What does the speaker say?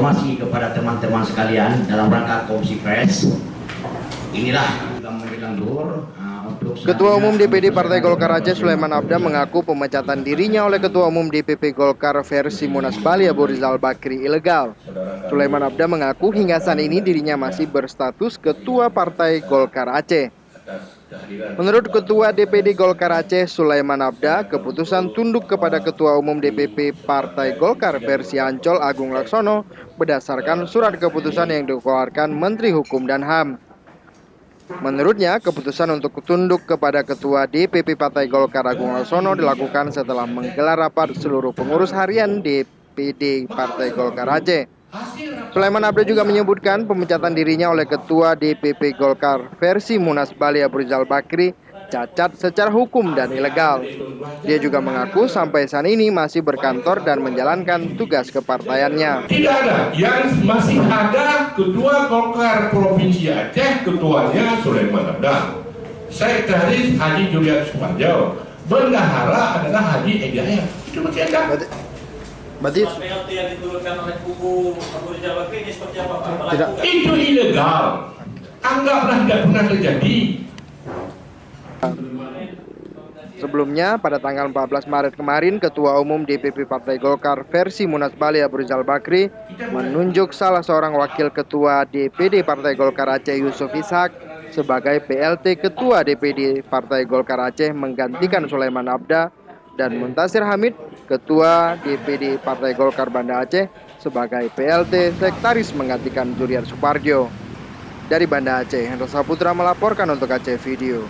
informasi kepada teman-teman sekalian dalam rangka konferensi pers. Inilah juga memberikan luhur Ketua Umum DPD Partai Golkar Aceh Sulaiman Abda mengaku pemecatan dirinya oleh Ketua Umum DPP Golkar versi Munas Bali Abu Rizal Bakri ilegal. Sulaiman Abda mengaku hingga saat ini dirinya masih berstatus Ketua Partai Golkar Aceh. Menurut Ketua DPD Golkar Aceh Sulaiman Abda, keputusan tunduk kepada Ketua Umum DPP Partai Golkar versi Ancol Agung Laksono berdasarkan surat keputusan yang dikeluarkan Menteri Hukum dan HAM. Menurutnya, keputusan untuk tunduk kepada Ketua DPP Partai Golkar Agung Laksono dilakukan setelah menggelar rapat seluruh pengurus harian DPD Partai Golkar Aceh. Sulaiman Abda juga menyebutkan pemecatan dirinya oleh Ketua DPP Golkar versi Munas Bali Abu Rizal Bakri cacat secara hukum dan ilegal. Dia juga mengaku sampai saat ini masih berkantor dan menjalankan tugas kepartaiannya. Tidak ada, yang masih ada Ketua Golkar Provinsi Aceh, ketuanya Sulaiman Abda. Sekretaris Haji Juliat Supanjau, bendahara adalah Haji Edi Ayat. Itu masih ada. Berarti PLT yang diturunkan oleh kubu Abu Rizal Bakri ini seperti apa Pak? Tidak. Itu ilegal. Anggaplah tidak pernah terjadi. Sebelumnya, pada tanggal 14 Maret kemarin, Ketua Umum DPP Partai Golkar versi Munas Bali Abu Rizal Bakri menunjuk salah seorang wakil Ketua DPD Partai Golkar Aceh Yusuf Ishak sebagai PLT Ketua DPD Partai Golkar Aceh menggantikan Sulaiman Abda, dan Muntasir Hamid, Ketua DPD Partai Golkar Banda Aceh sebagai PLT Sekretaris menggantikan Juriar Suparjo. Dari Banda Aceh, Hendra Saputra melaporkan untuk Aceh Video.